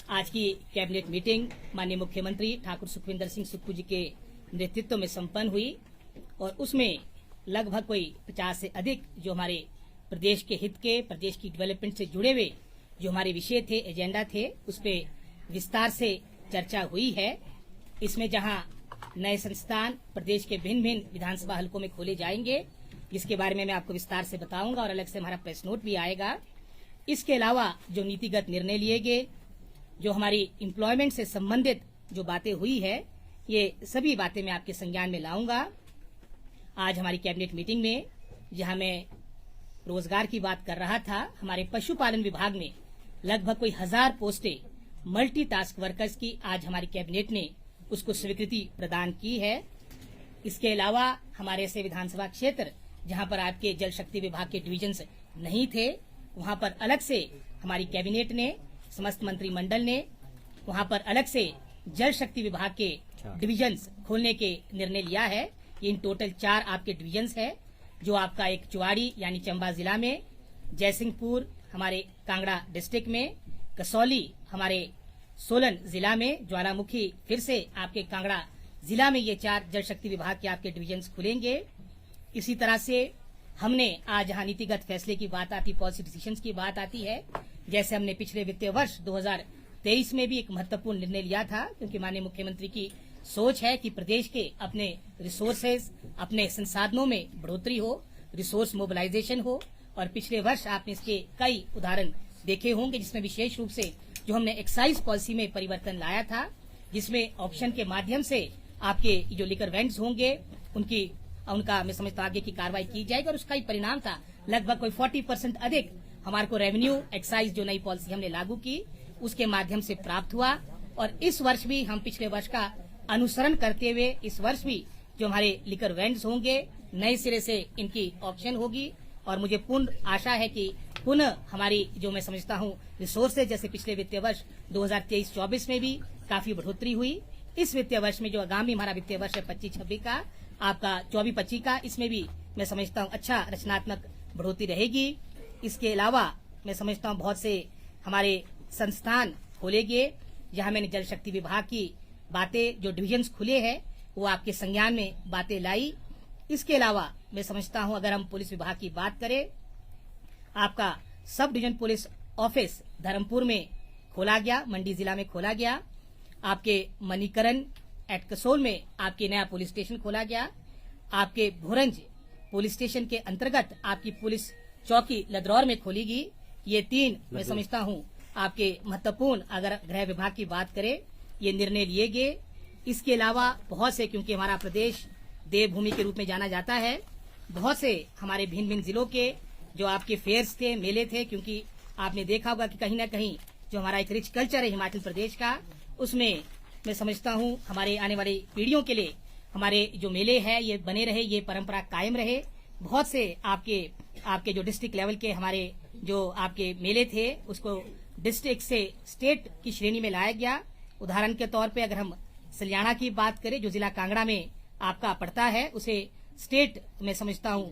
आज की cabinet meeting माननीय मुख्यमंत्री ठाकुर सुखविंदर सिंह सुक्खू जी के नेतृत्व में संपन्न हुई और उसमें लगभग कोई 50 से अधिक जो हमारे प्रदेश के हित के, प्रदेश की डेवलपमेंट से जुड़े हुए जो हमारे विषय थे, एजेंडा थे, उस पे विस्तार से चर्चा हुई है। इसमें जहां नए संस्थान प्रदेश के भिन्न भिन्न विधानसभा हलकों में खोले जाएंगे, जिसके बारे में मैं आपको विस्तार से बताऊंगा और अलग से हमारा प्रेस नोट भी आएगा। इसके अलावा जो नीतिगत निर्णय लिए गए, जो हमारी एम्प्लॉयमेंट से संबंधित जो बातें हुई है, ये सभी बातें मैं आपके संज्ञान में लाऊंगा। आज हमारी कैबिनेट मीटिंग में जहां मैं रोजगार की बात कर रहा था, हमारे पशुपालन विभाग में लगभग कोई 1000 पोस्टें मल्टीटास्क वर्कर्स की आज हमारी कैबिनेट ने उसको स्वीकृति प्रदान की है। इसके अलावा हमारे ऐसे विधानसभा क्षेत्र जहां पर आपके जल शक्ति विभाग के डिविजन्स नहीं थे, वहां पर अलग से हमारी कैबिनेट ने, समस्त मंत्रिमंडल ने वहां पर अलग से जल शक्ति विभाग के डिविजन्स खोलने के निर्णय लिया है। ये इन टोटल 4 आपके डिविजन्स है, जो आपका एक चुवाड़ी यानी चंबा जिला में, जयसिंहपुर हमारे कांगड़ा डिस्ट्रिक्ट में, कसौली हमारे सोलन जिला में, ज्वालामुखी फिर से आपके कांगड़ा जिला में, ये 4 जल शक्ति विभाग के आपके डिविजन्स खुलेंगे। इसी तरह से हमने आज जहां नीतिगत फैसले की बात आती, पॉलिसी डिसीजंस की बात आती है, जैसे हमने पिछले वित्तीय वर्ष 2023 में भी एक महत्वपूर्ण निर्णय लिया था, क्योंकि माननीय मुख्यमंत्री की सोच है कि प्रदेश के अपने रिसोर्सेज, अपने संसाधनों में बढ़ोतरी हो, रिसोर्स मोबिलाइजेशन हो। और पिछले वर्ष आपने इसके कई उदाहरण देखे होंगे, जिसमें विशेष रूप से जो हमने एक्साइज पॉलिसी में परिवर्तन लाया था, जिसमें ऑप्शन के माध्यम से आपके जो लिकर वेंड्स होंगे उनका मैं समझता हूं आगे की कार्रवाई की जाएगी, और उसका ही परिणाम था लगभग कोई 40% अधिक हमारे को रेवेन्यू एक्साइज जो नई पॉलिसी हमने लागू की उसके माध्यम से प्राप्त हुआ। और इस वर्ष भी हम पिछले वर्ष का अनुसरण करते हुए इस वर्ष भी जो हमारे लिकर वेंड्स होंगे, नए सिरे से इनकी ऑप्शन होगी। और मुझे पूर्ण आशा है कि पुनः हमारी जो मैं समझता हूं रिसोर्सेज, जैसे पिछले वित्तीय वर्ष 2023-24 में भी काफी बढ़ोतरी हुई, इस वित्तीय वर्ष में जो आगामी हमारा वित्तीय वर्ष है 25-26 का, आपका 24-25 का, इसमें भी मैं समझता हूं अच्छा रचनात्मक बढ़ोतरी रहेगी। इसके अलावा मैं समझता हूं बहुत से हमारे संस्थान खोले गए, जहां मैंने जल शक्ति विभाग की बातें, जो डिविजन्स खुले हैं, वो आपके संज्ञान में बातें लाई। इसके अलावा मैं समझता हूं अगर हम पुलिस विभाग की बात करें, आपका sub division police office Dharampur में खोला गया, मंडी जिला में खोला गया। आपके मणिकरण एट कसोल में आपके नया पुलिस स्टेशन खोला गया। आपके भोरंज पुलिस स्टेशन के अंतर्गत आपकी पुलिस चौकी लदरौर में खोली गई। ये 3 मैं समझता हूं आपके महत्वपूर्ण, अगर गृह विभाग की बात करें, ये निर्णय लिए गए। इसके अलावा बहुत से, क्योंकि हमारा प्रदेश देवभूमि के रूप में जाना जाता है, बहुत से हमारे भिन्न भिन्न जिलों के जो आपके फेयर्स थे, मेले थे, क्योंकि आपने देखा होगा कि कहीं न कहीं जो हमारा एक रिच कल्चर है हिमाचल प्रदेश का, उसमें मैं समझता हूं हमारे आने वाली पीढ़ियों के लिए हमारे जो मेले हैं ये बने रहे, ये परंपरा कायम रहे। बहुत से आपके जो डिस्ट्रिक्ट लेवल के हमारे जो आपके मेले थे, उसको डिस्ट्रिक्ट से स्टेट की श्रेणी में लाया गया। उदाहरण के तौर पे अगर हम सलियाना की बात करें, जो जिला कांगड़ा में आपका पड़ता है, उसे स्टेट में समझता हूं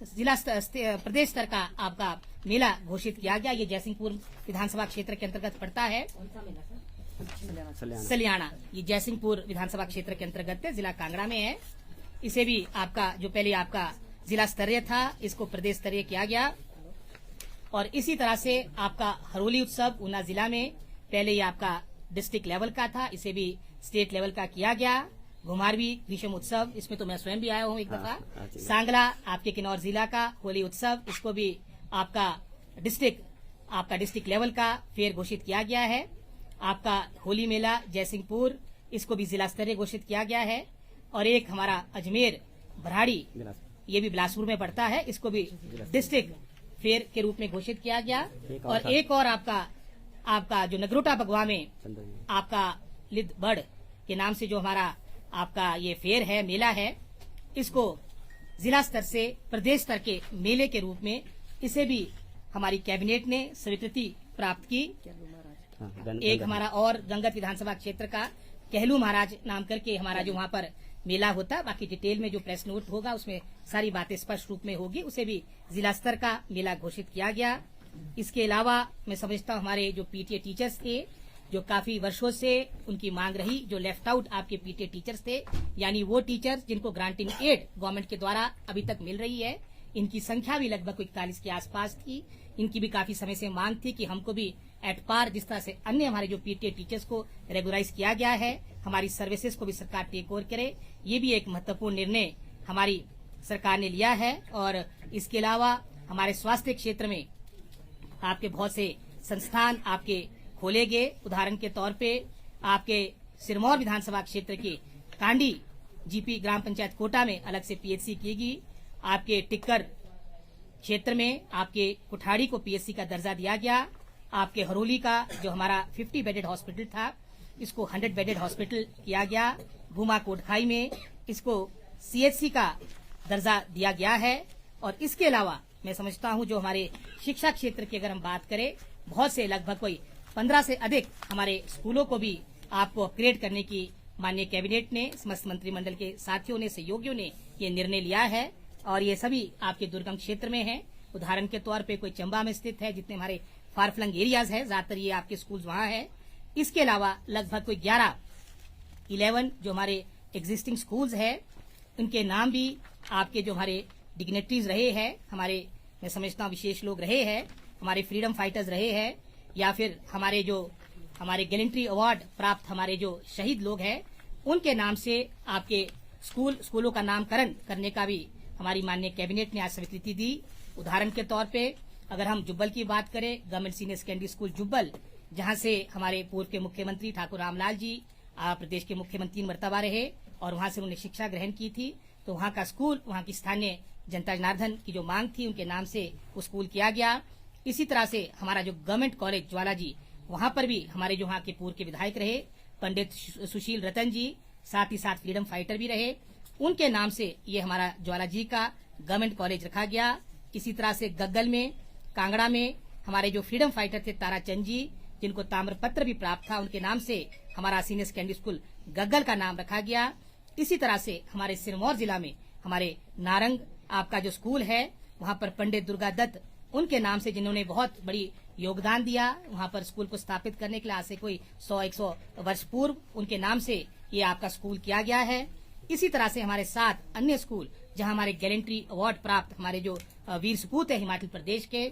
जिला प्रदेश स्तर का आपका मेला घोषित किया गया। ये जयसिंहपुर विधानसभा क्षेत्र के अंतर्गत पड़ता है। सलियाना, ये जयसिंहपुर विधानसभा क्षेत्र के अंतर्गत है, जिला कांगड़ा में है। इसे भी आपका जो पहले आपका जिला स्तरीय था, इसको प्रदेश स्तरीय किया गया। और इसी तरह से आपका हरोली उत्सव ऊना जिला में पहले ये आपका डिस्ट्रिक्ट लेवल का था, इसे भी स्टेट लेवल का किया गया। घुमारवी ग्रीष्म उत्सव, इसमें तो मैं स्वयं भी आया हूँ एक दफा। सांगला आपके किन्नौर जिला का होली उत्सव, इसको भी आपका डिस्ट्रिक्ट लेवल का फेयर घोषित किया गया है। आपका होली मेला जयसिंहपुर, इसको भी जिला स्तरीय घोषित किया गया है। और एक हमारा अजमेर भराड़ी, ये भी बिलासपुर में पड़ता है, इसको भी डिस्ट्रिक्ट फेयर के रूप में घोषित किया गया। और एक और आपका जो नगरोटा बगवा में आपका लिद बड़ के नाम से जो हमारा आपका ये फेयर है, मेला है, इसको जिला स्तर से प्रदेश स्तर के मेले के रूप में इसे भी हमारी कैबिनेट ने स्वीकृति प्राप्त की। एक हमारा और गंगत विधानसभा क्षेत्र का कहलू महाराज नाम करके हमारा जो वहाँ पर मेला होता है, बाकी डिटेल में जो प्रेस नोट होगा उसमें सारी बातें स्पष्ट रूप में होगी, उसे भी जिला स्तर का मेला घोषित किया गया। इसके अलावा मैं समझता हूँ हमारे जो पीटीए टीचर्स थे, जो काफी वर्षों से उनकी मांग रही, जो लेफ्ट आउट आपके पीटीए टीचर्स थे, यानी वो टीचर्स जिनको ग्रांटिंग एड गवर्नमेंट के द्वारा अभी तक मिल रही है, इनकी संख्या भी लगभग 41 के आसपास थी। इनकी भी काफी समय से मांग थी कि हमको भी एट पार जिस तरह से अन्य हमारे जो पीटीए टीचर्स को रेगुलराइज किया गया है, हमारी सर्विसेज को भी सरकार टेक ओवर करे। ये भी एक महत्वपूर्ण निर्णय हमारी सरकार ने लिया है। और इसके अलावा हमारे स्वास्थ्य क्षेत्र में आपके बहुत से संस्थान आपके खोले गए। उदाहरण के तौर पे आपके सिरमौर विधानसभा क्षेत्र के कांडी जीपी ग्राम पंचायत कोटा में अलग से पीएचसी की गई। आपके टिक्कर क्षेत्र में आपके कुठाड़ी को पीएचसी का दर्जा दिया गया। आपके हरोली का जो हमारा 50 बेडेड हॉस्पिटल था, इसको 100 बेडेड हॉस्पिटल किया गया। भूमा कोटखाई में इसको सीएचसी का दर्जा दिया गया है। और इसके अलावा मैं समझता हूं जो हमारे शिक्षा क्षेत्र की अगर हम बात करें, बहुत से लगभग कोई 15 से अधिक हमारे स्कूलों को भी आपको अपग्रेड करने की माननीय कैबिनेट ने, समस्त मंत्रिमंडल के साथियों ने, सहयोगियों ने ये निर्णय लिया है। और ये सभी आपके दुर्गम क्षेत्र में है। उदाहरण के तौर पे कोई चंबा में स्थित है, जितने हमारे फार फ्लंग एरियाज है, ज्यादातर ये आपके स्कूल वहां है। इसके अलावा लगभग कोई 11 जो हमारे एग्जिस्टिंग स्कूल्स है, उनके नाम भी आपके जो हमारे डिग्नेटरीज रहे हैं, हमारे मैं समझता हूँ विशेष लोग रहे हैं, हमारे फ्रीडम फाइटर्स रहे हैं, या फिर हमारे जो हमारे गैलेंट्री अवार्ड प्राप्त हमारे जो शहीद लोग हैं, उनके नाम से आपके स्कूलों का नामकरण करने का भी हमारी माननीय कैबिनेट ने आज स्वीकृति दी। उदाहरण के तौर पे अगर हम जुब्बल की बात करें, government senior secondary school Jubbal, जहां से हमारे पूर्व के मुख्यमंत्री ठाकुर रामलाल जी प्रदेश के मुख्यमंत्री मर्तबा रहे और वहां से उन्होंने शिक्षा ग्रहण की थी, तो वहां का स्कूल, वहां की स्थानीय जनता जनार्दन की जो मांग थी, उनके नाम से वो स्कूल किया गया। इसी तरह से हमारा जो गवर्नमेंट कॉलेज ज्वाला जी, वहां पर भी हमारे जो वहां के पूर्व के विधायक रहे पंडित सुशील रतन जी, साथ ही साथ फ्रीडम फाइटर भी रहे, उनके नाम से ये हमारा ज्वाला जी का गवर्नमेंट कॉलेज रखा गया। इसी तरह से गग्गल में, कांगड़ा में हमारे जो फ्रीडम फाइटर थे ताराचंद जी, जिनको ताम्रपत्र भी प्राप्त था, उनके नाम से हमारा सीनियर सेकेंडरी स्कूल गग्गल का नाम रखा गया। इसी तरह से हमारे सिरमौर जिला में हमारे नारंग आपका जो स्कूल है, वहां पर पंडित दुर्गा दत्त, उनके नाम से, जिन्होंने बहुत बड़ी योगदान दिया वहां पर स्कूल को स्थापित करने के लिए, आज से कोई 100-100 वर्ष पूर्व उनके नाम से ये आपका स्कूल किया गया है। इसी तरह से हमारे 7 अन्य स्कूल जहां हमारे गैलेंट्री अवार्ड प्राप्त हमारे जो वीर सपूत है हिमाचल प्रदेश के,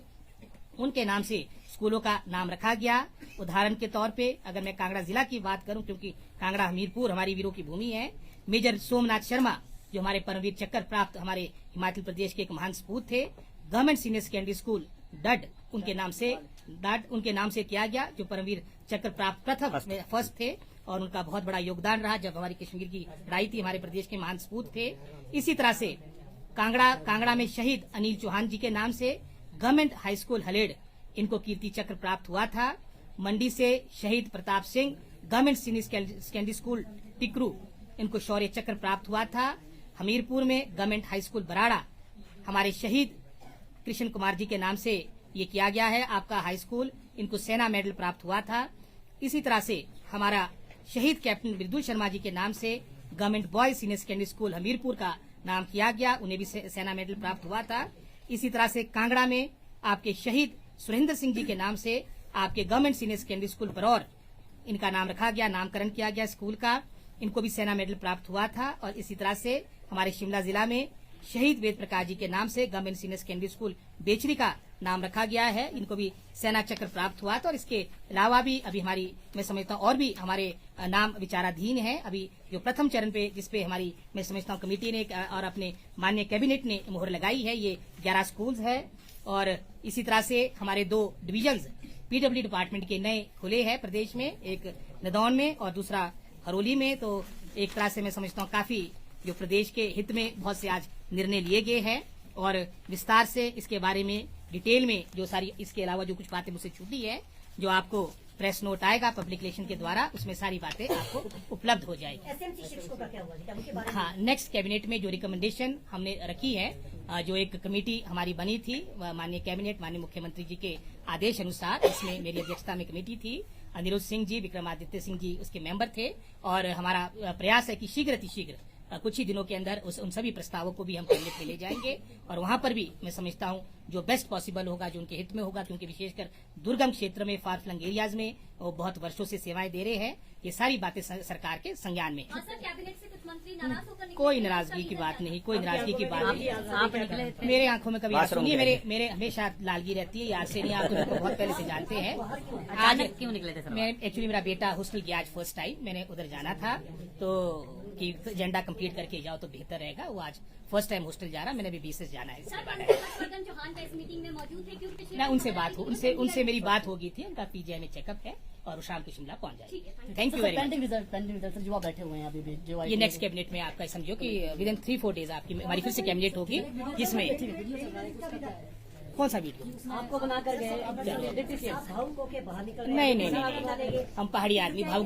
उनके नाम से स्कूलों का नाम रखा गया। उदाहरण के तौर पे अगर मैं कांगड़ा जिला की बात करूं, क्योंकि कांगड़ा हमीरपुर हमारी वीरों की भूमि है, मेजर सोमनाथ शर्मा जो हमारे परमवीर चक्र प्राप्त हमारे हिमाचल प्रदेश के एक महान सपूत थे, गवर्नमेंट सीनियर सेकेंडरी स्कूल डड उनके नाम से किया गया, जो परमवीर चक्र प्राप्त प्रथम फर्स्ट थे और उनका बहुत बड़ा योगदान रहा जब हमारी कश्मीर की लड़ाई थी, हमारे प्रदेश के महान सपूत थे। इसी तरह से कांगड़ा में शहीद अनिल चौहान जी के नाम से गवर्नमेंट हाई स्कूल हलेड़, इनको कीर्ति चक्र प्राप्त हुआ था। मंडी से शहीद Pratap Singh, government senior secondary school Tikru, इनको शौर्य चक्र प्राप्त हुआ था। हमीरपुर में गवर्नमेंट हाई स्कूल बराड़ा, हमारे शहीद कृष्ण कुमार जी के नाम से ये किया गया है आपका हाई स्कूल, इनको सेना मेडल प्राप्त हुआ था। इसी तरह से हमारा शहीद कैप्टन मृदुल शर्मा जी के नाम से government boys senior secondary school Hamirpur का नाम किया गया, उन्हें भी सेना मेडल प्राप्त हुआ था। इसी तरह से कांगड़ा में आपके शहीद सुरेंद्र सिंह जी के नाम से आपके government senior secondary school Baraur, इनका नाम रखा गया, नामकरण किया गया स्कूल का, इनको भी सेना मेडल प्राप्त हुआ था। और इसी तरह से हमारे शिमला जिला में शहीद वेद प्रकाश जी के नाम से गवर्नमेंट सीनियर सेकेंडरी स्कूल बेचरी का नाम रखा गया है, इनको भी सेना चक्र प्राप्त हुआ था। और इसके अलावा भी अभी हमारी मैं समझता हूँ और भी हमारे नाम विचाराधीन है। अभी जो प्रथम चरण पे जिसपे हमारी मैं समझता हूँ कमेटी ने और अपने माननीय कैबिनेट ने मुहर लगाई है, ये 11 स्कूल्स है। और इसी तरह से हमारे 2 डिविजन्स पीडब्ल्यू डिपार्टमेंट के नए खुले हैं प्रदेश में, एक नदौन में और दूसरा हरोली में। तो एक तरह से मैं समझता हूँ काफी जो प्रदेश के हित में बहुत से आज निर्णय लिए गए हैं और विस्तार से इसके बारे में डिटेल में जो सारी, इसके अलावा जो कुछ बातें मुझसे छूटी है, जो आपको प्रेस नोट आएगा पब्लिक रिलेशन के द्वारा, उसमें सारी बातें आपको उपलब्ध हो जाएगी। एसएमसी शिक्षकों का क्या हुआ? हाँ, नेक्स्ट कैबिनेट में जो रिकमेंडेशन हमने रखी है, जो एक कमेटी हमारी बनी थी माननीय कैबिनेट, माननीय मुख्यमंत्री जी के आदेश अनुसार, इसमें मेरी अध्यक्षता में कमेटी थी। अनिरुद्ध सिंह जी, विक्रमादित्य सिंह जी उसके मेंबर थे। और हमारा प्रयास है कि शीघ्र अतिशीघ्र कुछ ही दिनों के अंदर उन सभी प्रस्तावों को भी हम कैबिनेट में ले जाएंगे और वहां पर भी मैं समझता हूं जो बेस्ट पॉसिबल होगा, जो उनके हित में होगा, क्योंकि विशेषकर दुर्गम क्षेत्र में, फार फ्लंग एरियाज में वो बहुत वर्षों से सेवाएं दे रहे हैं। ये सारी बातें सरकार के संज्ञान में है। हाँ सर, कैबिनेट से कुछ मंत्री नाराज होकर निकले। कोई नाराजगी की बात नहीं, कोई नाराजगी की बात नहीं। आप निकले थे। मेरे आंखों में कभी आंसू नहीं है। मेरे हमेशा लालगी रहती है, आज से नहीं, आप तो मेरे को बहुत पहले से जानते हैं। आज क्यों निकले थे सर? मैं एक्चुअली मेरा बेटा हॉस्टल गया आज फर्स्ट टाइम, मैंने उधर जाना था तो कि एजेंडा कंप्लीट करके जाओ तो बेहतर रहेगा। वो आज फर्स्ट टाइम हॉस्टल जा रहा, मैंने अभी 20 से जाना है। सर, हर्षवर्धन चौहान का इस मीटिंग में मौजूद थे क्यों? पिछले ना उनसे बात हो, उनसे मेरी बात हो गई थी, उनका पीजीआई में चेकअप है और वो शाम को शिमला पहुंच जाएंगे। Thank you very much. Pending result sir, जो आप बैठे हुए हैं अभी भी, जो ये नेक्स्ट कैबिनेट में आपका समझो कि विद इन 3-4 डेज आपकी हमारी फिर से कैबिनेट होगी, जिसमें कौन सा वीडियो आपको बनाकर गए, अब भावुक होके बाहर निकल गए। नहीं, हम पहाड़ी आदमी भावुक